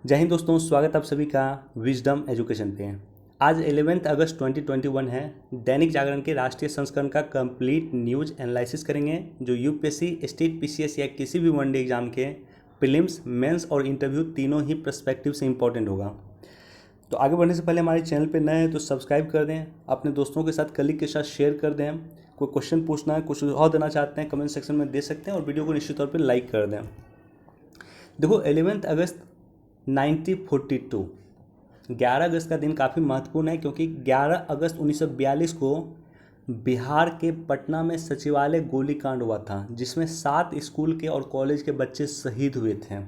जय हिंद दोस्तों, स्वागत आप सभी का विजडम एजुकेशन पे। आज 11 अगस्त 2021 है। दैनिक जागरण के राष्ट्रीय संस्करण का कंप्लीट न्यूज एनालिसिस करेंगे जो यूपीएससी, स्टेट पीसीएस या किसी भी वनडे एग्जाम के प्रीलिम्स, मेंस और इंटरव्यू तीनों ही पर्सपेक्टिव से इंपॉर्टेंट होगा। तो आगे बढ़ने से पहले हमारे चैनल पे नए हैं तो सब्सक्राइब कर दें, अपने दोस्तों के साथ, कलीग के साथ शेयर कर दें। कोई क्वेश्चन पूछना है, कुछ और देना चाहते हैं, कमेंट सेक्शन में दे सकते हैं और वीडियो को निश्चित तौर पर लाइक कर दें। देखो, 11 अगस्त 1942 11 अगस्त का दिन काफ़ी महत्वपूर्ण है क्योंकि 11 अगस्त 1942 को बिहार के पटना में सचिवालय गोलीकांड हुआ था, जिसमें 7 स्कूल के और कॉलेज के बच्चे शहीद हुए थे।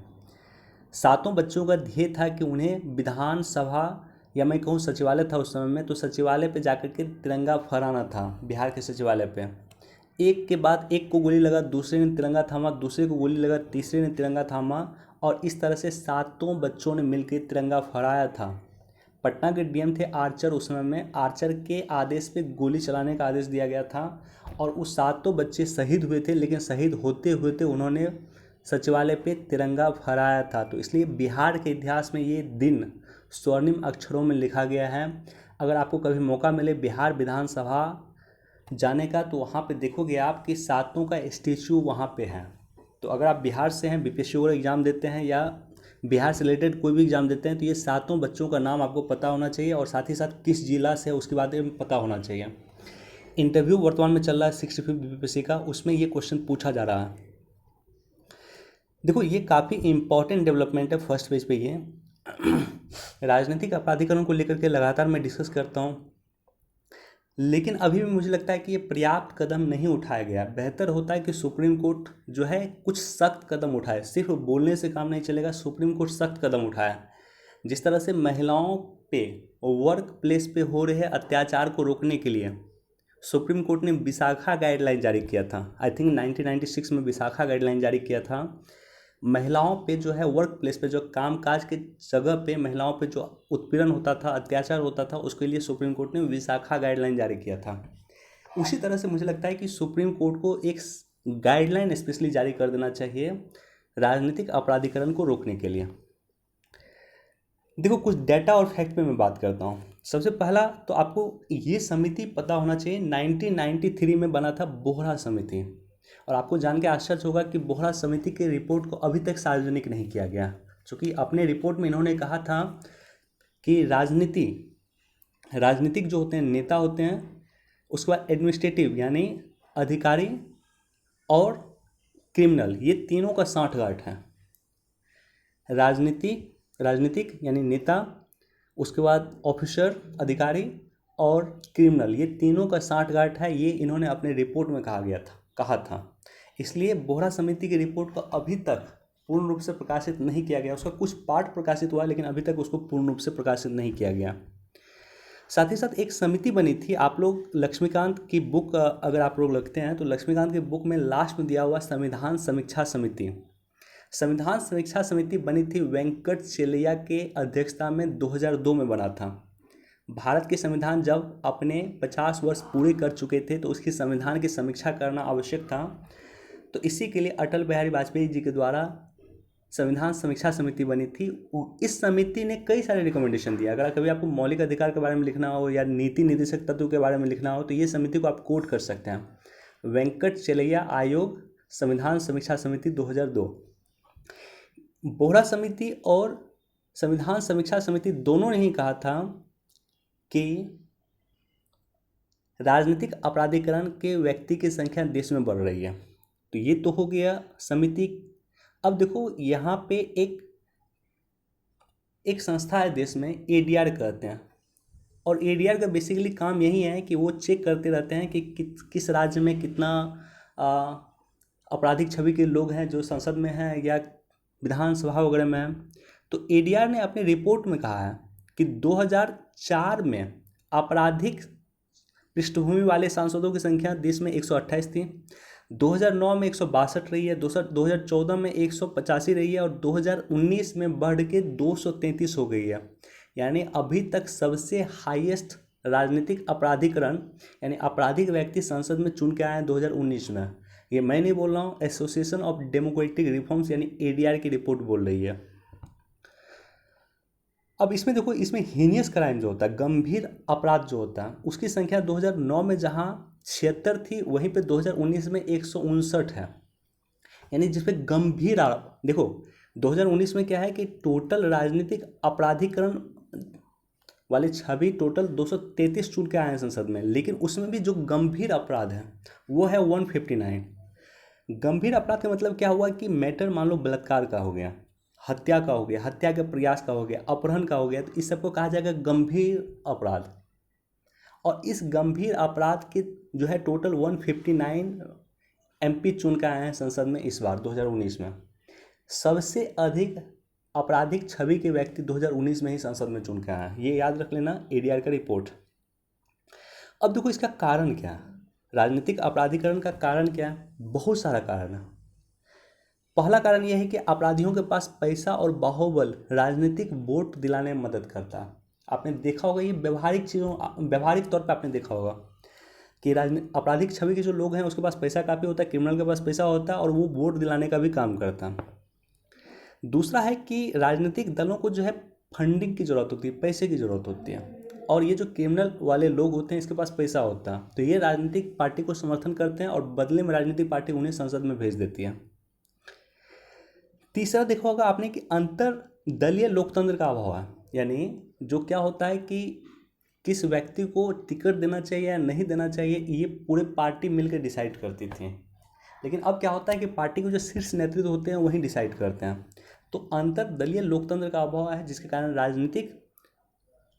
सातों बच्चों का ध्येय था कि उन्हें विधानसभा या मैं कहूँ सचिवालय था उस समय में, तो सचिवालय पे जाकर के तिरंगा फहराना था। बिहार के सचिवालय पे एक के बाद एक को गोली लगा, दूसरे ने तिरंगा थामा, दूसरे को गोली लगा, तीसरे ने तिरंगा थामा और इस तरह से सातों बच्चों ने मिलकर तिरंगा फहराया था। पटना के डीएम थे आर्चर। उस समय में आर्चर के आदेश पे गोली चलाने का आदेश दिया गया था और उस सातों बच्चे शहीद हुए थे, लेकिन शहीद होते होते उन्होंने सचिवालय पे तिरंगा फहराया था। तो इसलिए बिहार के इतिहास में ये दिन स्वर्णिम अक्षरों में लिखा गया है। अगर आपको कभी मौका मिले बिहार विधानसभा जाने का तो वहाँ पे देखोगे आप कि सातों का स्टेचू वहाँ पे है। तो अगर आप बिहार से हैं, बीपीएससी वगैरह एग्ज़ाम देते हैं या बिहार से रिलेटेड कोई भी एग्ज़ाम देते हैं तो ये सातों बच्चों का नाम आपको पता होना चाहिए और साथ ही साथ किस जिला से है उसके बारे में पता होना चाहिए। इंटरव्यू वर्तमान में चल रहा है 65 बीपीएससी का, उसमें ये क्वेश्चन पूछा जा रहा है। देखो, ये काफ़ी इंपॉर्टेंट डेवलपमेंट है। फर्स्ट पेज पे ये राजनीतिक अपराधीकरण को लेकर के लगातार मैं डिस्कस करता हूँ, लेकिन अभी भी मुझे लगता है कि ये पर्याप्त कदम नहीं उठाया गया। बेहतर होता है कि सुप्रीम कोर्ट जो है कुछ सख्त कदम उठाए। सिर्फ बोलने से काम नहीं चलेगा, सुप्रीम कोर्ट सख्त कदम उठाए। जिस तरह से महिलाओं पे वर्क प्लेस पे हो रहे अत्याचार को रोकने के लिए सुप्रीम कोर्ट ने विशाखा गाइडलाइन जारी किया था। आई थिंक 1996 में विशाखा गाइडलाइन जारी किया था। महिलाओं पे जो है वर्क प्लेस पे, जो कामकाज के जगह पे महिलाओं पे जो उत्पीड़न होता था, अत्याचार होता था, उसके लिए सुप्रीम कोर्ट ने विशाखा गाइडलाइन जारी किया था। उसी तरह से मुझे लगता है कि सुप्रीम कोर्ट को एक गाइडलाइन स्पेशली जारी कर देना चाहिए राजनीतिक अपराधीकरण को रोकने के लिए। देखो, कुछ डाटा और फैक्ट पे मैं बात करता हूँ। सबसे पहला तो आपको ये समिति पता होना चाहिए, 1993 में बना था बोहरा समिति। और आपको जान के आश्चर्य होगा कि बोहरा समिति की रिपोर्ट को अभी तक सार्वजनिक नहीं किया गया, क्योंकि अपने रिपोर्ट में इन्होंने कहा था कि राजनीतिक जो होते हैं, नेता होते हैं, उसके बाद एडमिनिस्ट्रेटिव यानी अधिकारी और क्रिमिनल, ये तीनों का साठगांठ है। राजनीतिक यानी नेता, उसके बाद ऑफिसर अधिकारी और क्रिमिनल, ये तीनों का साठगांठ है। ये इन्होंने अपने रिपोर्ट में कहा था। इसलिए बोहरा समिति की रिपोर्ट को अभी तक पूर्ण रूप से प्रकाशित नहीं किया गया। उसका कुछ पार्ट प्रकाशित हुआ, लेकिन अभी तक उसको पूर्ण रूप से प्रकाशित नहीं किया गया। साथ ही साथ एक समिति बनी थी। आप लोग लक्ष्मीकांत की बुक अगर आप लोग लगते हैं तो लक्ष्मीकांत की बुक में लास्ट में दिया हुआ संविधान समीक्षा समिति। संविधान समीक्षा समिति बनी थी वेंकट चेलैया के अध्यक्षता में, 2002 में बना था। भारत के संविधान जब अपने 50 वर्ष पूरे कर चुके थे तो उसकी संविधान की समीक्षा करना आवश्यक था। तो इसी के लिए अटल बिहारी वाजपेयी जी के द्वारा संविधान समीक्षा समिति बनी थी। इस समिति ने कई सारे रिकमेंडेशन दिया। अगर कभी आपको मौलिक अधिकार के बारे में लिखना हो या नीति निर्देशक तत्व के बारे में लिखना हो तो ये समिति को आप कोट कर सकते हैं। वेंकट चेलैया आयोग, संविधान समीक्षा समिति 2002। बोहरा समिति और संविधान समीक्षा समिति दोनों ने ही कहा था कि राजनीतिक अपराधीकरण के व्यक्ति की संख्या देश में बढ़ रही है। तो ये तो हो गया समिति। अब देखो, यहाँ पे एक संस्था है देश में, एडीआर कहते हैं। और एडीआर का बेसिकली काम यही है कि वो चेक करते रहते हैं कि किस राज्य में कितना आपराधिक छवि के लोग हैं जो संसद में हैं या विधानसभा वगैरह में हैं। तो एडीआर ने अपनी रिपोर्ट में कहा है कि 2004 में आपराधिक पृष्ठभूमि वाले सांसदों की संख्या देश में 128 थी, 2009 में 162 रही है, 2014 में 185 रही है और 2019 में बढ़ के 233 हो गई है। यानी अभी तक सबसे हाईएस्ट राजनीतिक अपराधीकरण यानी आपराधिक व्यक्ति संसद में चुन के आए हैं 2019 में। ये मैं नहीं बोल रहा हूँ, एसोसिएशन ऑफ डेमोक्रेटिक रिफॉर्म्स यानी एडीआर की रिपोर्ट बोल रही है। अब इसमें देखो, इसमें हीनियस क्राइम जो होता है, गंभीर अपराध जो होता है, उसकी संख्या 2009 में जहाँ 76 थी, वहीं पे 2019 में 159 है। यानी जिसपे गंभीर देखो 2019 में क्या है कि टोटल राजनीतिक अपराधीकरण वाले छवि टोटल 233 चुन के आए हैं संसद में, लेकिन उसमें भी जो गंभीर अपराध है वो है 159। गंभीर अपराध का मतलब क्या हुआ कि मैटर मान लो बलात्कार का हो गया, हत्या का हो गया, हत्या के प्रयास का हो गया, अपहरण का हो गया, तो इस सबको कहा जाएगा गंभीर अपराध। और इस गंभीर अपराध के जो है टोटल 159 एमपी चुन के आए हैं संसद में इस बार 2019 में। सबसे अधिक आपराधिक छवि के व्यक्ति 2019 में ही संसद में चुन के आए हैं, ये याद रख लेना, एडीआर का रिपोर्ट। अब देखो इसका कारण क्या है, राजनीतिक अपराधीकरण का कारण क्या है? बहुत सारा कारण है। पहला कारण यह है कि अपराधियों के पास पैसा और बाहुबल राजनीतिक वोट दिलाने में मदद करता है। आपने देखा होगा, ये व्यवहारिक तौर पर आपने देखा होगा कि आपराधिक छवि के जो लोग हैं उसके पास पैसा काफ़ी होता है, क्रिमिनल के पास पैसा होता है और वो वोट दिलाने का भी काम करता है। दूसरा है कि राजनीतिक दलों को जो है फंडिंग की ज़रूरत होती है, पैसे की ज़रूरत होती है, और ये जो क्रिमिनल वाले लोग होते हैं इसके पास पैसा होता है, तो ये राजनीतिक पार्टी को समर्थन करते हैं और बदले में राजनीतिक पार्टी उन्हें संसद में भेज देती है। तीसरा देखा होगा आपने कि अंतर दलीय लोकतंत्र का अभाव है, यानी जो क्या होता है कि किस व्यक्ति को टिकट देना चाहिए या नहीं देना चाहिए ये पूरे पार्टी मिलकर डिसाइड करती थी, लेकिन अब क्या होता है कि पार्टी के जो शीर्ष नेतृत्व होते हैं वही डिसाइड करते हैं। तो अंतर्दलीय लोकतंत्र का अभाव है जिसके कारण राजनीतिक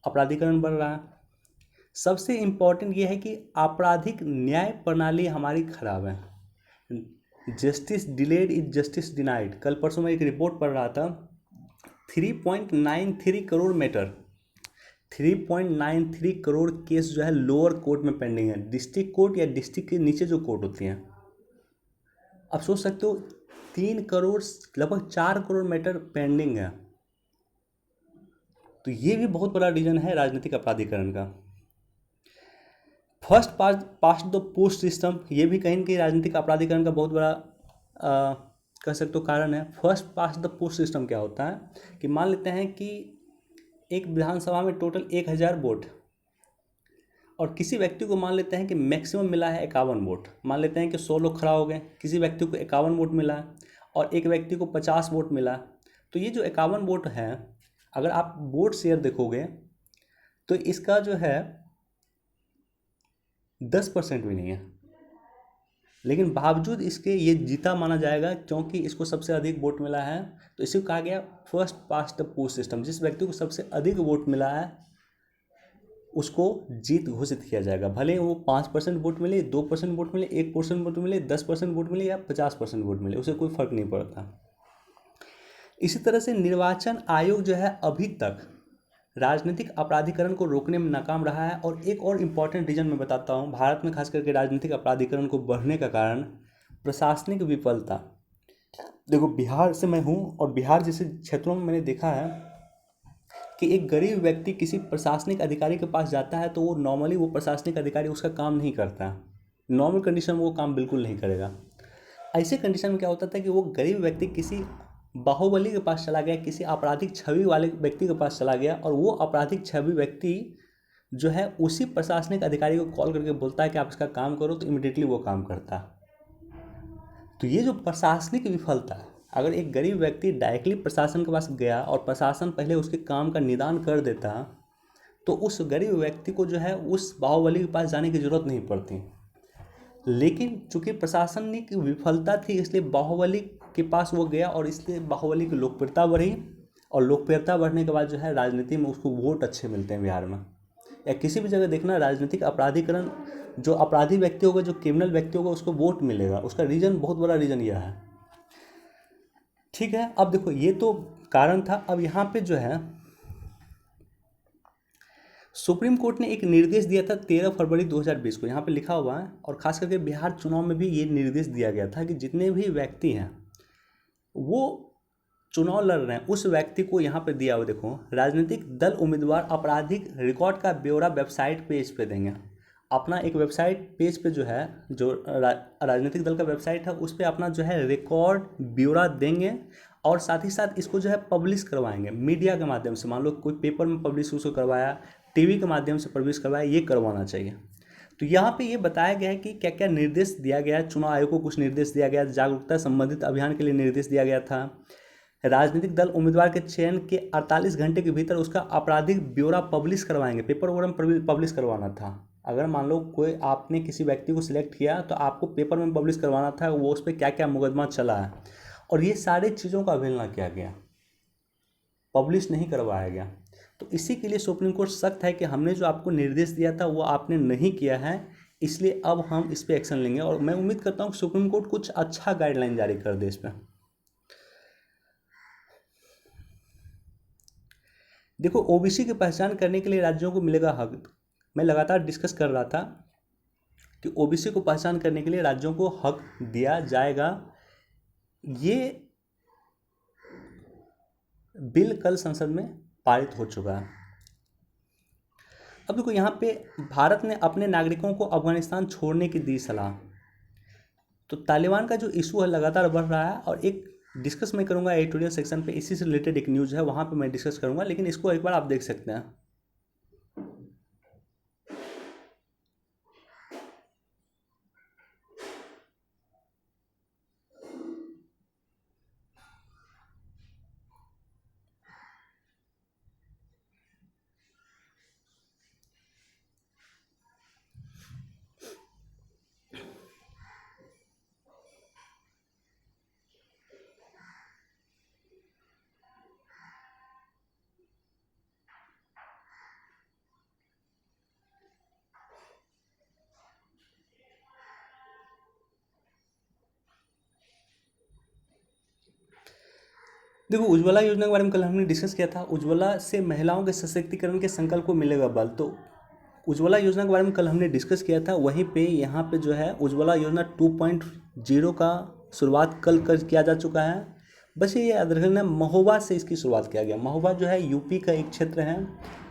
अपराधीकरण बढ़ रहा है। सबसे इम्पोर्टेंट ये है कि आपराधिक न्याय प्रणाली हमारी खराब है। Justice delayed is justice denied. कल परसों मैं एक रिपोर्ट पढ़ रहा था, 3.93 करोड़ मैटर, 3.93 करोड़ केस जो है लोअर कोर्ट में पेंडिंग है, डिस्ट्रिक्ट कोर्ट या डिस्ट्रिक्ट के नीचे जो कोर्ट होती हैं। आप सोच सकते हो 3 करोड़ लगभग 4 करोड़ मैटर पेंडिंग है, तो ये भी बहुत बड़ा रीजन है राजनीतिक अपराधीकरण का। First past the post system, ये भी कहीं ना कहीं राजनीतिक अपराधीकरण का बहुत बड़ा कह सकते हो कारण है। First past the post system क्या होता है कि मान लेते हैं कि एक विधानसभा में टोटल 1000 वोट, और किसी व्यक्ति को मान लेते हैं कि मैक्सिमम मिला है 51 वोट, मान लेते हैं कि 100 लोग खड़ा हो गए, किसी व्यक्ति को 51 वोट मिला है और एक व्यक्ति को 50 वोट मिला, तो ये जो 51 वोट है, अगर आप वोट शेयर देखोगे तो इसका जो है 10% भी नहीं है, लेकिन बावजूद इसके ये जीता माना जाएगा क्योंकि इसको सबसे अधिक वोट मिला है। तो इसी को कहा गया first past the post system. जिस व्यक्ति को सबसे अधिक वोट मिला है उसको जीत घोषित किया जाएगा, भले वो 5% वोट मिले, 2% वोट मिले, 1% वोट मिले, 10% वोट मिले या 50% वोट मिले, उसे कोई फर्क नहीं पड़ता। इसी तरह से निर्वाचन आयोग जो है अभी तक राजनीतिक अपराधीकरण को रोकने में नाकाम रहा है। और एक और इम्पॉर्टेंट रीजन मैं बताता हूँ भारत में खास करके राजनीतिक अपराधीकरण को बढ़ने का कारण प्रशासनिक विफलता। देखो बिहार से मैं हूँ और बिहार जैसे क्षेत्रों में मैंने देखा है कि एक गरीब व्यक्ति किसी प्रशासनिक अधिकारी के पास जाता है तो वो नॉर्मली वो प्रशासनिक अधिकारी उसका काम नहीं करता, नॉर्मल कंडीशन में वो काम बिल्कुल नहीं करेगा। ऐसे कंडीशन में क्या होता था कि वो गरीब व्यक्ति किसी बाहुबली के पास चला गया, किसी आपराधिक छवि वाले व्यक्ति के पास चला गया, और वो आपराधिक छवि व्यक्ति जो है उसी प्रशासनिक अधिकारी को कॉल करके बोलता है कि आप इसका काम करो, तो इमिडिएटली वो काम करता है। तो ये जो प्रशासनिक विफलता है, अगर एक गरीब व्यक्ति डायरेक्टली प्रशासन के पास गया और प्रशासन पहले उसके काम का निदान कर देता तो उस गरीब व्यक्ति को जो है उस बाहुबली के पास जाने की ज़रूरत नहीं पड़ती। लेकिन चूंकि प्रशासनिक विफलता थी इसलिए बाहुबली के पास वो गया और इसलिए बाहुबली की लोकप्रियता बढ़ी, और लोकप्रियता बढ़ने के बाद जो है राजनीति में उसको वोट अच्छे मिलते हैं। बिहार में या किसी भी जगह देखना, राजनीतिक अपराधीकरण, जो अपराधी व्यक्ति होगा, जो क्रिमिनल व्यक्ति होगा, उसको वोट मिलेगा। उसका रीजन, बहुत बड़ा रीजन यह है। ठीक है, अब देखो ये तो कारण था। अब यहाँ पे जो है सुप्रीम कोर्ट ने एक निर्देश दिया था 13 फरवरी 2020 को, यहाँ पे लिखा हुआ है, और खास करके बिहार चुनाव में भी ये निर्देश दिया गया था कि जितने भी व्यक्ति हैं वो चुनाव लड़ रहे हैं उस व्यक्ति को, यहाँ पे दिया हुआ देखो, राजनीतिक दल उम्मीदवार आपराधिक रिकॉर्ड का ब्यौरा वेबसाइट पेज पे देंगे। अपना एक वेबसाइट पेज पे जो है, जो राजनीतिक दल का वेबसाइट है उस पर अपना जो है रिकॉर्ड ब्यौरा देंगे, और साथ ही साथ इसको जो है पब्लिश करवाएंगे मीडिया के माध्यम से। मान लो कोई पेपर में पब्लिश उसको करवाया, टीवी के माध्यम से पब्लिश करवाया, ये करवाना चाहिए। तो यहाँ पे ये बताया गया है कि क्या क्या निर्देश दिया गया है। चुनाव आयोग को कुछ निर्देश दिया गया, जागरूकता संबंधित अभियान के लिए निर्देश दिया गया था। राजनीतिक दल उम्मीदवार के चयन के 48 घंटे के भीतर उसका आपराधिक ब्यौरा पब्लिश करवाएंगे, पेपर वगैरह में पब्लिश करवाना था। अगर मान लो कोई आपने किसी व्यक्ति को सिलेक्ट किया तो आपको पेपर में पब्लिश करवाना था वो उस पर क्या क्या मुकदमा चला है, और ये सारी चीज़ों का अवहेलना किया गया, पब्लिश नहीं करवाया गया। तो इसी के लिए सुप्रीम कोर्ट सख्त है कि हमने जो आपको निर्देश दिया था वो आपने नहीं किया है, इसलिए अब हम इस पर एक्शन लेंगे। और मैं उम्मीद करता हूँ कि सुप्रीम कोर्ट कुछ अच्छा गाइडलाइन जारी कर दे इस पर। देखो, ओबीसी की पहचान करने के लिए राज्यों को मिलेगा हक। मैं लगातार डिस्कस कर रहा था कि ओबीसी को पहचान करने के लिए राज्यों को हक दिया जाएगा। ये बिल कल संसद में पारित हो चुका है। अब देखो, यहाँ पे भारत ने अपने नागरिकों को अफगानिस्तान छोड़ने की दी सलाह। तो तालिबान का जो इशू है लगातार बढ़ रहा है, और एक डिस्कस मैं करूँगा एडिटोरियल सेक्शन पे, इसी से रिलेटेड एक न्यूज़ है वहाँ पे मैं डिस्कस करूँगा, लेकिन इसको एक बार आप देख सकते हैं। देखो, उज्ज्वला योजना के बारे में कल हमने डिस्कस किया था। उज्ज्वला से महिलाओं के सशक्तिकरण के संकल्प को मिलेगा बल। तो उज्ज्वला योजना के बारे में कल हमने डिस्कस किया था। वहीं पे यहाँ पे जो है उज्ज्वला योजना 2.0 का शुरुआत कल किया जा चुका है। बस ये याद रखना, महोबा से इसकी शुरुआत किया गया। महोबा जो है यूपी का एक क्षेत्र है।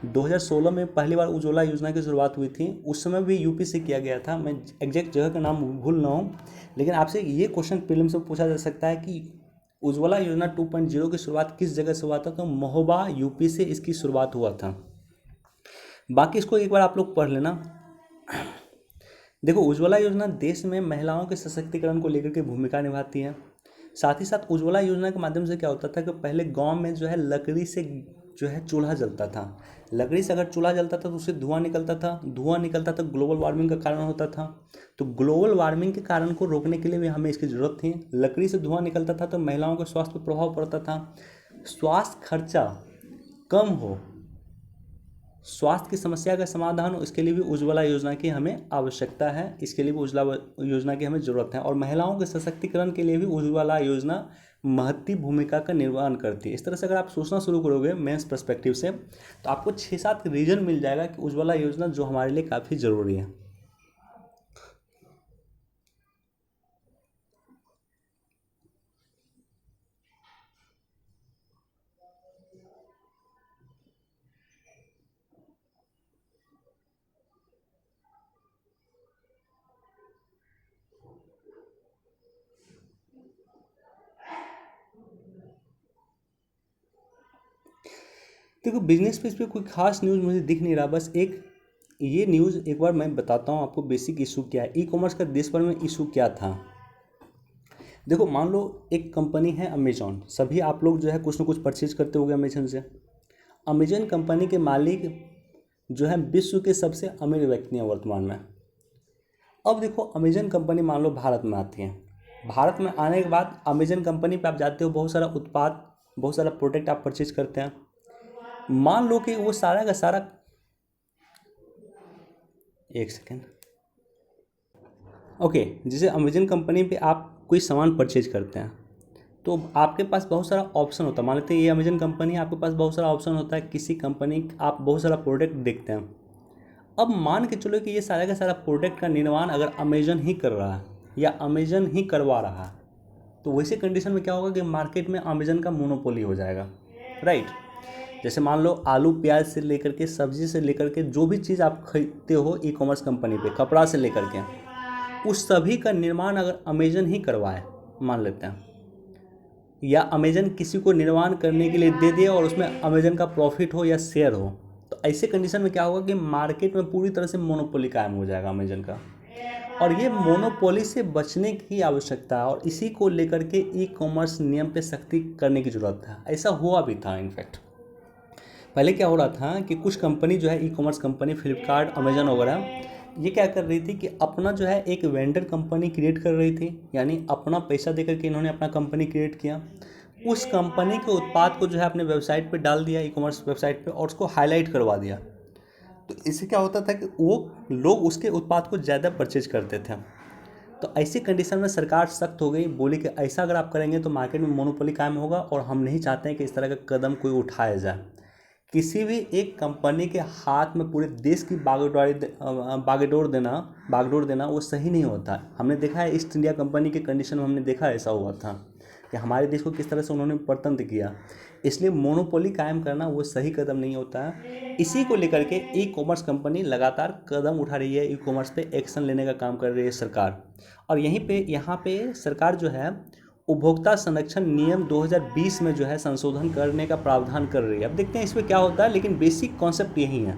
2016 में पहली बार उज्ज्वला योजना की शुरुआत हुई थी, उस समय भी यूपी से किया गया था। मैं एग्जैक्ट जगह का नाम भूल रहा हूँ, लेकिन आपसे ये क्वेश्चन प्रीलिम्स में पूछा जा सकता है कि उज्ज्वला योजना 2.0 की शुरुआत किस जगह से हुआ था, तो महोबा यूपी से इसकी शुरुआत हुआ था। बाकी इसको एक बार आप लोग पढ़ लेना। देखो, उज्ज्वला योजना देश में महिलाओं के सशक्तिकरण को लेकर के भूमिका निभाती है। साथ ही साथ उज्ज्वला योजना के माध्यम से क्या होता था कि पहले गांव में जो है लकड़ी से जो है चूल्हा जलता था। लकड़ी से अगर चूल्हा जलता था तो उससे धुआं निकलता था। धुआं निकलता था ग्लोबल वार्मिंग का कारण होता था। तो ग्लोबल वार्मिंग के कारण को रोकने के लिए भी हमें इसकी ज़रूरत थी। लकड़ी से धुआं निकलता था तो महिलाओं के स्वास्थ्य पर प्रभाव पड़ता था। स्वास्थ्य खर्चा कम हो, स्वास्थ्य की समस्या का समाधान हो, इसके लिए भी उज्ज्वला योजना की हमें आवश्यकता है। इसके लिए भी उज्ज्वला योजना की हमें ज़रूरत है। और महिलाओं के सशक्तिकरण के लिए भी उज्ज्वला योजना महत्वपूर्ण भूमिका का निर्वहन करती है। इस तरह से अगर आप सोचना शुरू करोगे मेंस पर्सपेक्टिव से, तो आपको 6-7 रीजन मिल जाएगा कि उज्ज्वला योजना जो हमारे लिए काफ़ी ज़रूरी है। देखो, बिजनेस पे इस पर कोई खास न्यूज़ मुझे दिख नहीं रहा। बस एक ये न्यूज़ एक बार मैं बताता हूँ आपको, बेसिक इशू क्या है, ई कॉमर्स का देश भर में इशू क्या था। देखो, मान लो एक कंपनी है अमेजॉन। सभी आप लोग जो है कुछ ना कुछ परचेज करते होंगे अमेजन से। अमेजन कंपनी के मालिक जो है विश्व के सबसे अमीर व्यक्ति हैं वर्तमान में। अब देखो, अमेजन कंपनी मान लो भारत में आती है। भारत में आने के बाद अमेजन कंपनी पे आप जाते हो, बहुत सारा उत्पाद, बहुत सारा प्रोडक्ट आप परचेज करते हैं। मान लो कि वो सारा का सारा, एक सेकेंड, ओके, जैसे अमेजन कंपनी पे आप कोई सामान परचेज करते हैं तो आपके पास बहुत सारा ऑप्शन होता है। मान लेते हैं ये अमेजन कंपनी, आपके पास बहुत सारा ऑप्शन होता है। किसी कंपनी आप बहुत सारा प्रोडक्ट देखते हैं। अब मान के चलो कि ये सारा का सारा प्रोडक्ट का निर्माण अगर अमेजन ही कर रहा है या अमेजन ही करवा रहा है, तो वैसे कंडीशन में क्या होगा कि मार्केट में अमेजन का मोनोपोली हो जाएगा, राइट। जैसे मान लो आलू प्याज से लेकर के, सब्जी से लेकर के, जो भी चीज़ आप खरीदते हो ई कॉमर्स कंपनी पे, कपड़ा से लेकर के, उस सभी का निर्माण अगर अमेजन ही करवाए, मान लेते हैं, या अमेजन किसी को निर्माण करने के लिए दे दे और उसमें अमेजन का प्रॉफिट हो या शेयर हो, तो ऐसे कंडीशन में क्या होगा कि मार्केट में पूरी तरह से मोनोपोली कायम हो जाएगा अमेजन का। और ये मोनोपोली से बचने की आवश्यकता है और इसी को लेकर के ई कॉमर्स नियम पे सख्ती करने की ज़रूरत है। ऐसा हुआ भी था इनफैक्ट। पहले क्या हो रहा था कि कुछ कंपनी जो है e commerce company Flipkart Amazon वगैरह, ये क्या कर रही थी कि अपना जो है एक वेंडर कंपनी क्रिएट कर रही थी, यानी अपना पैसा देकर के इन्होंने अपना कंपनी क्रिएट किया। उस कंपनी के उत्पाद को जो है अपने वेबसाइट पे डाल दिया, ई कॉमर्स वेबसाइट पे, और उसको हाईलाइट करवा दिया। तो इससे क्या होता था कि वो लोग उसके उत्पाद को ज़्यादा परचेज करते थे। तो ऐसी कंडीशन में सरकार सख्त हो गई, बोली कि ऐसा अगर आप करेंगे तो मार्केट में मोनोपोली कायम होगा और हम नहीं चाहते हैं कि इस तरह का कदम कोई उठाया जाए। किसी भी एक कंपनी के हाथ में पूरे देश की बागडोर देना वो सही नहीं होता। हमने देखा है ईस्ट इंडिया कंपनी के कंडीशन में, हमने देखा ऐसा हुआ था कि हमारे देश को किस तरह से उन्होंने परतंत्र किया। इसलिए मोनोपोली कायम करना वो सही कदम नहीं होता है। इसी को लेकर के ई कॉमर्स कंपनी लगातार कदम उठा रही है, ई कॉमर्स पे एक्शन लेने का काम कर रही है सरकार। और यहाँ पे सरकार जो है उपभोक्ता संरक्षण नियम 2020 में जो है संशोधन करने का प्रावधान कर रही है। अब देखते हैं इसमें क्या होता है, लेकिन बेसिक कॉन्सेप्ट यही है।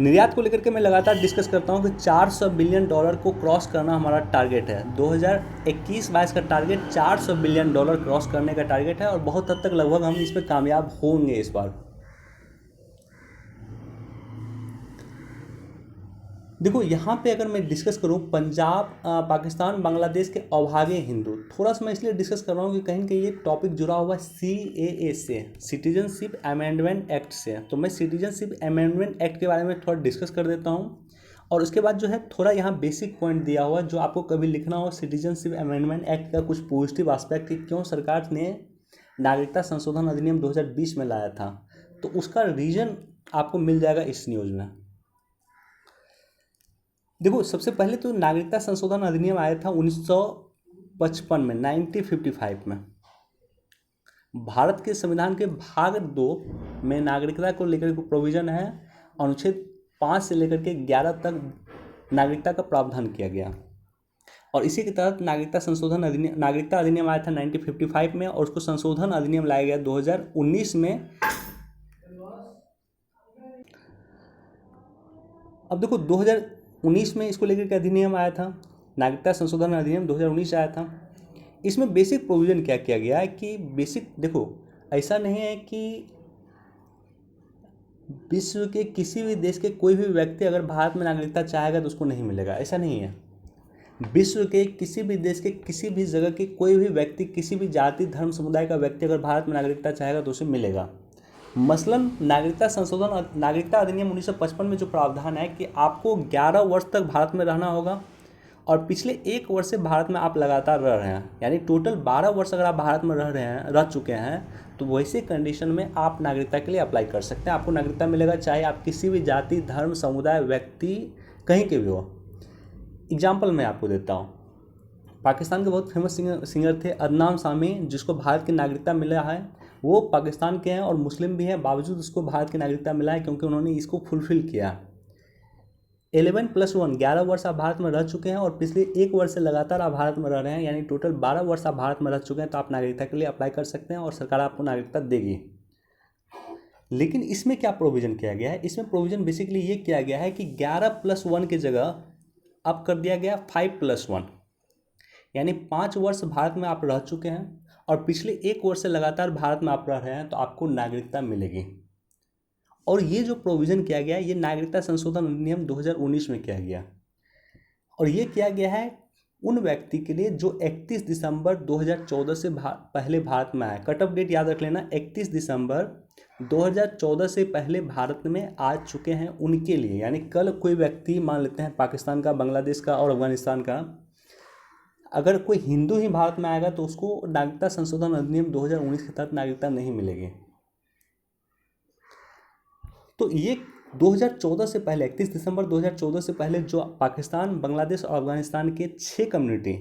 निर्यात को लेकर के मैं लगातार डिस्कस करता हूं कि 400 बिलियन डॉलर को क्रॉस करना हमारा टारगेट है। 2021-22 का टारगेट 400 बिलियन डॉलर क्रॉस करने का टारगेट है और बहुत हद तक लगभग हम इस पर कामयाब होंगे इस बार। देखो यहाँ पे अगर मैं डिस्कस करूँ पंजाब, पाकिस्तान, बांग्लादेश के अभागे हिंदू, थोड़ा सा मैं इसलिए डिस्कस कर रहा हूँ कि कहीं ना कहीं ये टॉपिक जुड़ा हुआ है CAA से, सिटीजनशिप अमेंडमेंट एक्ट से। तो मैं सिटीजनशिप अमेंडमेंट एक्ट के बारे में थोड़ा डिस्कस कर देता हूँ और उसके बाद जो है थोड़ा यहाँ बेसिक पॉइंट दिया हुआ जो आपको कभी लिखना हो सिटीजनशिप अमेंडमेंट एक्ट का कुछ पॉजिटिव एस्पेक्ट कि क्यों सरकार ने नागरिकता संशोधन अधिनियम 2020 में लाया था, तो उसका रीजन आपको मिल जाएगा इस न्यूज़ में। देखो सबसे पहले तो नागरिकता संशोधन अधिनियम आया था 1955 में, 1955 में। भारत के संविधान के भाग 2 में नागरिकता को लेकर के प्रोविज़न है, अनुच्छेद 5 से लेकर के 11 तक नागरिकता का प्रावधान किया गया और इसी के तहत नागरिकता अधिनियम आया था 1955 में और उसको संशोधन अधिनियम लाया गया 2019 में। अब देखो 2019 में इसको लेकर के अधिनियम आया था, नागरिकता संशोधन अधिनियम 2019 आया था। इसमें बेसिक प्रोविज़न क्या किया गया है कि बेसिक देखो, ऐसा नहीं है कि विश्व के किसी भी देश के कोई भी व्यक्ति अगर भारत में नागरिकता चाहेगा तो उसको नहीं मिलेगा, ऐसा नहीं है। विश्व के किसी भी देश के किसी भी जगह के कोई भी व्यक्ति, किसी भी जाति धर्म समुदाय का व्यक्ति अगर भारत में नागरिकता चाहेगा तो उसे मिलेगा। मसलन नागरिकता अधिनियम 1955 में जो प्रावधान है कि आपको 11 वर्ष तक भारत में रहना होगा और पिछले 1 वर्ष से भारत में आप लगातार रह रहे हैं, यानी टोटल 12 वर्ष अगर आप भारत में रह चुके हैं तो वैसे कंडीशन में आप नागरिकता के लिए अप्लाई कर सकते हैं, आपको नागरिकता मिलेगा, चाहे आप किसी भी जाति धर्म समुदाय व्यक्ति कहीं के भी हो। एग्जाम्पल मैं आपको देता हूँ, पाकिस्तान के बहुत फेमस सिंगर थे अदनान सामी, जिसको भारत की नागरिकता मिला है। वो पाकिस्तान के हैं और मुस्लिम भी हैं, बावजूद उसको भारत की नागरिकता मिला है क्योंकि उन्होंने इसको फुलफिल किया। 11+1 11 वर्ष आप भारत में रह चुके हैं और पिछले 1 वर्ष से लगातार आप भारत में रह रहे हैं, यानी टोटल 12 वर्ष आप भारत में रह चुके हैं, तो आप नागरिकता के लिए अप्लाई कर सकते हैं और सरकार आपको नागरिकता देगी। लेकिन इसमें क्या प्रोविज़न किया गया है, इसमें प्रोविज़न बेसिकली ये किया गया है कि 11+1 की जगह अब कर दिया गया 5+1, यानी 5 वर्ष भारत में आप रह चुके हैं और पिछले 1 वर्ष से लगातार भारत में आप रह रहे हैं तो आपको नागरिकता मिलेगी। और ये जो प्रोविज़न किया गया है ये नागरिकता संशोधन अधिनियम 2019 में किया गया और ये किया गया है उन व्यक्ति के लिए जो 31 दिसंबर 2014 से पहले भारत में आए। कट ऑफ डेट याद रख लेना, 31 दिसंबर 2014 से पहले भारत में आ चुके हैं उनके लिए। यानी कल कोई व्यक्ति मान लेते हैं पाकिस्तान का, बांग्लादेश का और अफगानिस्तान का, अगर कोई हिंदू ही भारत में आएगा तो उसको नागरिकता संशोधन अधिनियम 2019 के तहत नागरिकता नहीं मिलेगी। तो ये 2014 से पहले 31 दिसंबर 2014 से पहले जो पाकिस्तान, बांग्लादेश और अफगानिस्तान के 6 कम्युनिटी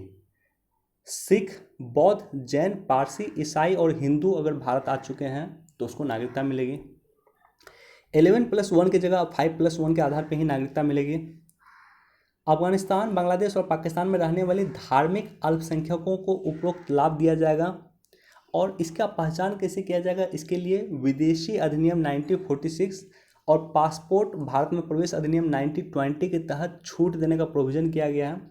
सिख, बौद्ध, जैन, पारसी, ईसाई और हिंदू अगर भारत आ चुके हैं तो उसको नागरिकता मिलेगी। 11+1 की जगह 5+1 के आधार पर ही नागरिकता मिलेगी। अफगानिस्तान, बांग्लादेश और पाकिस्तान में रहने वाले धार्मिक अल्पसंख्यकों को उपरोक्त लाभ दिया जाएगा। और इसका पहचान कैसे किया जाएगा, इसके लिए विदेशी अधिनियम 1946 और पासपोर्ट भारत में प्रवेश अधिनियम 1920 के तहत छूट देने का प्रोविजन किया गया है।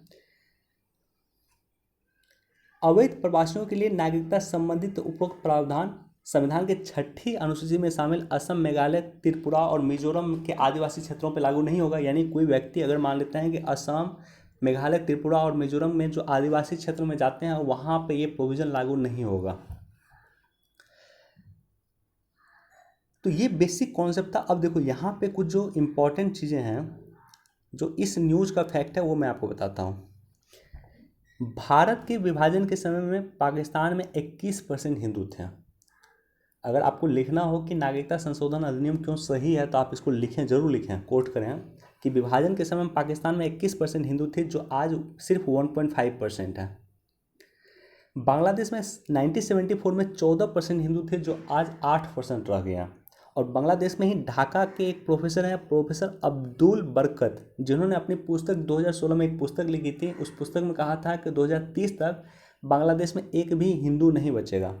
अवैध प्रवासियों के लिए नागरिकता संबंधित उपरोक्त प्रावधान संविधान के 6ठी अनुसूची में शामिल असम, मेघालय, त्रिपुरा और मिजोरम के आदिवासी क्षेत्रों पर लागू नहीं होगा। यानी कोई व्यक्ति अगर मान लेता है कि असम, मेघालय, त्रिपुरा और मिजोरम में जो आदिवासी क्षेत्र में जाते हैं वहाँ पे ये प्रोविज़न लागू नहीं होगा। तो ये बेसिक कॉन्सेप्ट था। अब देखो यहाँ पे कुछ जो इम्पोर्टेंट चीज़ें हैं, जो इस न्यूज़ का फैक्ट है वो मैं आपको बताता हूँ। भारत के विभाजन के समय में पाकिस्तान में 21% हिंदू थे। अगर आपको लिखना हो कि नागरिकता संशोधन अधिनियम क्यों सही है तो आप इसको लिखें, जरूर लिखें, कोट करें कि विभाजन के समय में पाकिस्तान में 21% हिंदू थे, जो आज सिर्फ 1.5% है। बांग्लादेश में 1974 में 14% हिंदू थे, जो आज 8% रह गया। और बांग्लादेश में ही ढाका के एक प्रोफेसर हैं, प्रोफेसर अब्दुल बरकत, जिन्होंने अपनी पुस्तक 2016 में एक पुस्तक लिखी थी। उस पुस्तक में कहा था कि 2030 तक बांग्लादेश में एक भी हिंदू नहीं बचेगा।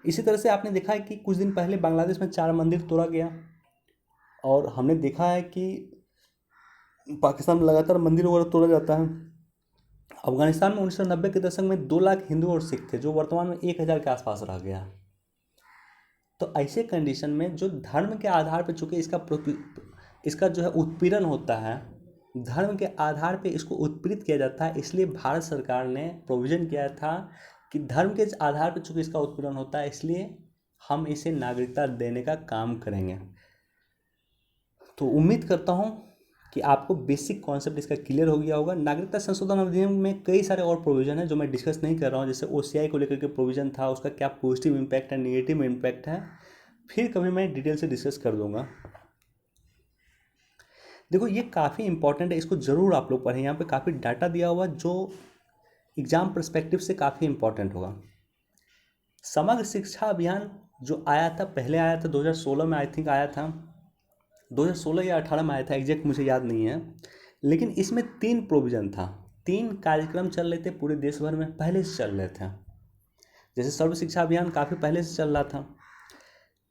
इसी तरह से आपने देखा है कि कुछ दिन पहले बांग्लादेश में 4 मंदिर तोड़ा गया, और हमने देखा है कि पाकिस्तान में लगातार मंदिर वगैरह तोड़ा जाता है। अफगानिस्तान में 1990 के दशक में 2 लाख हिंदू और सिख थे, जो वर्तमान में 1000 के आसपास रह गया। तो ऐसे कंडीशन में जो धर्म के आधार पर, चूंकि इसका जो है उत्पीड़न होता है, धर्म के आधार पे इसको उत्पीड़ित किया जाता है, इसलिए भारत सरकार ने प्रोविज़न किया था कि धर्म के आधार पर चूंकि इसका उत्पीड़न होता है, इसलिए हम इसे नागरिकता देने का काम करेंगे। तो उम्मीद करता हूँ कि आपको बेसिक कॉन्सेप्ट इसका क्लियर हो गया होगा। नागरिकता संशोधन अधिनियम में कई सारे और प्रोविज़न है जो मैं डिस्कस नहीं कर रहा हूँ, जैसे OCI को लेकर के प्रोविज़न था, उसका क्या पॉजिटिव इम्पैक्ट है, नेगेटिव इम्पैक्ट है, फिर कभी मैं डिटेल से डिस्कस कर दूंगा। देखो ये काफ़ी इंपॉर्टेंट है, इसको ज़रूर आप लोग पढ़ें। यहाँ पे काफ़ी डाटा दिया हुआ जो एग्जाम पर्सपेक्टिव से काफ़ी इंपॉर्टेंट होगा। समग्र शिक्षा अभियान जो आया था, पहले आया था 2016 में, आई थिंक आया था 2016 या 18 में आया था, एग्जैक्ट मुझे याद नहीं है। लेकिन इसमें 3 प्रोविज़न था, 3 कार्यक्रम चल रहे थे पूरे देश भर में, पहले से चल रहे थे। जैसे सर्व शिक्षा अभियान काफ़ी पहले से चल रहा था,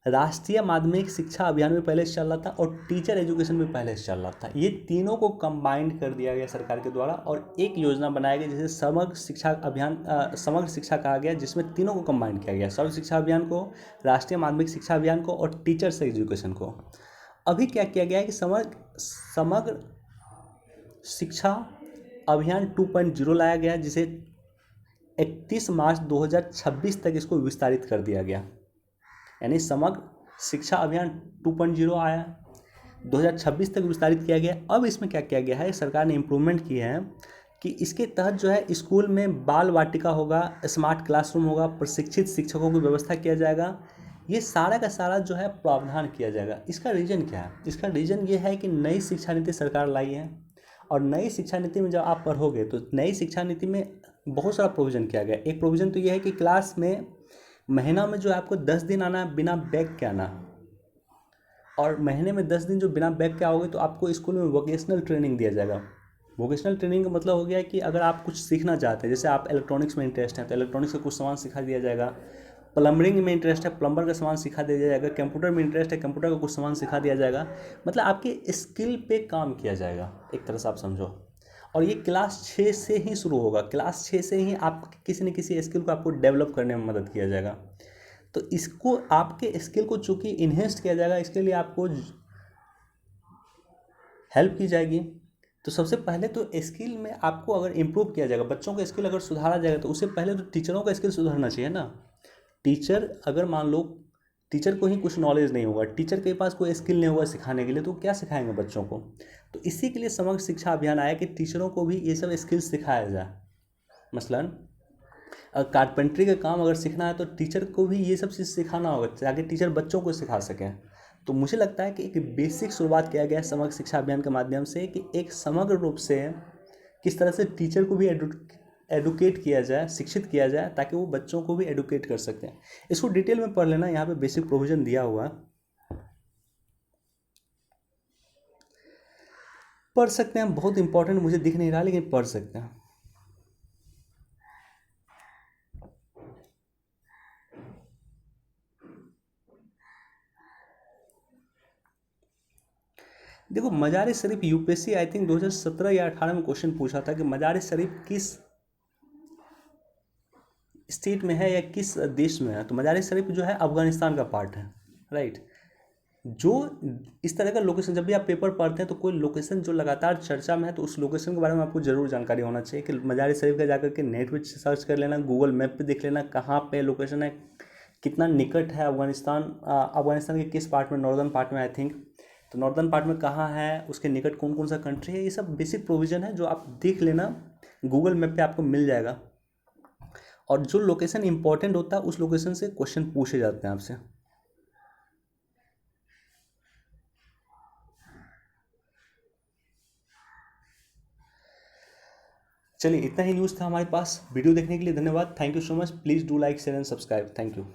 राष्ट्रीय माध्यमिक शिक्षा अभियान भी पहले से चल रहा था, और टीचर एजुकेशन भी पहले से चल रहा था। ये तीनों को कंबाइंड कर दिया गया सरकार के द्वारा, और एक योजना बनाया गया जिसे समग्र शिक्षा अभियान, समग्र शिक्षा कहा गया, जिसमें तीनों को कंबाइंड किया गया, सर्व शिक्षा अभियान को, राष्ट्रीय माध्यमिक शिक्षा अभियान को और टीचर्स एजुकेशन को। अभी क्या किया गया है कि समग्र शिक्षा अभियान 2.0 लाया गया, जिसे 31 मार्च 2026 तक इसको विस्तारित कर दिया गया। यानी समग्र शिक्षा अभियान 2.0 आया, 2026 तक विस्तारित किया गया। अब इसमें क्या किया गया है, सरकार ने इम्प्रूवमेंट किए हैं कि इसके तहत जो है स्कूल में बाल वाटिका होगा, स्मार्ट क्लासरूम होगा, प्रशिक्षित शिक्षकों की व्यवस्था किया जाएगा। ये सारा का सारा जो है प्रावधान किया जाएगा। इसका रीज़न क्या है, इसका रीज़न ये है कि नई शिक्षा नीति सरकार लाई है, और नई शिक्षा नीति में जब आप पढ़ोगे तो नई शिक्षा नीति में बहुत सारा प्रोविज़न किया गया। एक प्रोविज़न तो ये है कि क्लास में महीना में जो है आपको 10 दिन आना है बिना बैग के आना, और महीने में 10 दिन जो बिना बैग के आओगे तो आपको स्कूल में वोकेशनल ट्रेनिंग दिया जाएगा। वोकेशनल ट्रेनिंग का मतलब हो गया कि अगर आप कुछ सीखना चाहते हैं, जैसे आप इलेक्ट्रॉनिक्स में इंटरेस्ट है तो इलेक्ट्रॉनिक्स का कुछ सामान सिखा दिया जाएगा, प्लम्बरिंग में इंटरेस्ट है प्लम्बर का सामान सिखा दिया जाएगा, कंप्यूटर में इंटरेस्ट है कंप्यूटर का कुछ सामान सिखा दिया जाएगा। मतलब आपके स्किल पे काम किया जाएगा, एक तरह से आप समझो। और ये क्लास 6 से ही शुरू होगा, क्लास 6 से ही आप किसी न किसी स्किल को आपको डेवलप करने में मदद किया जाएगा। तो इसको आपके स्किल को चूँकि इन्हेंस किया जाएगा, इसके लिए आपको हेल्प की जाएगी। तो सबसे पहले तो स्किल में आपको अगर इम्प्रूव किया जाएगा, बच्चों का स्किल अगर सुधारा जाएगा, तो उससे पहले तो टीचरों का स्किल सुधरना चाहिए ना। टीचर अगर मान लो टीचर को ही कुछ नॉलेज नहीं होगा, टीचर के पास कोई स्किल नहीं होगा सिखाने के लिए, तो क्या सिखाएंगे बच्चों को। तो इसी के लिए समग्र शिक्षा अभियान आया कि टीचरों को भी ये सब स्किल्स सिखाया जाए। मसलन कारपेंट्री का काम अगर सीखना है तो टीचर को भी ये सब चीज़ सिखाना होगा ताकि टीचर बच्चों को सिखा सकें। तो मुझे लगता है कि एक बेसिक शुरुआत किया गया है समग्र शिक्षा अभियान के माध्यम से, कि एक समग्र रूप से किस तरह से टीचर को भी एडुकेट किया जाए, शिक्षित किया जाए, ताकि वो बच्चों को भी एडुकेट कर सकते हैं। इसको डिटेल में पढ़ लेना, यहाँ पे बेसिक प्रोविज़न दिया हुआ है। पढ़ सकते हैं, बहुत इंपॉर्टेंट मुझे दिख नहीं रहा लेकिन पढ़ सकते हैं। देखो मज़ार शरीफ यूपीएससी आई थिंक 2017 या 18 में क्वेश्चन पूछा था कि मज़ार शरीफ किस स्टेट में है या किस देश में है। तो मज़ार शरीफ जो है अफगानिस्तान का पार्ट है, राइट। जो इस तरह का लोकेशन जब भी आप पेपर पढ़ते हैं तो कोई लोकेशन जो लगातार चर्चा में है तो उस लोकेशन के बारे में आपको ज़रूर जानकारी होना चाहिए कि मज़ार शरीफ का जाकर के नेट पे सर्च कर लेना, गूगल मैप पे देख लेना कहाँ पे लोकेशन है, कितना निकट है अफगानिस्तान, अफगानिस्तान के किस पार्ट में, नॉर्दर्न पार्ट में आई थिंक। तो नॉर्दर्न पार्ट में कहाँ है, उसके निकट कौन कौन सा कंट्री है, ये सब बेसिक प्रोविज़न है जो आप देख लेना, गूगल मैप पे आपको मिल जाएगा। और जो लोकेशन इंपॉर्टेंट होता है उस लोकेशन से क्वेश्चन पूछे जाते हैं आपसे। चलिए इतना ही न्यूज़ था हमारे पास। वीडियो देखने के लिए धन्यवाद। Thank you so much. Please do like share and subscribe. Thank you.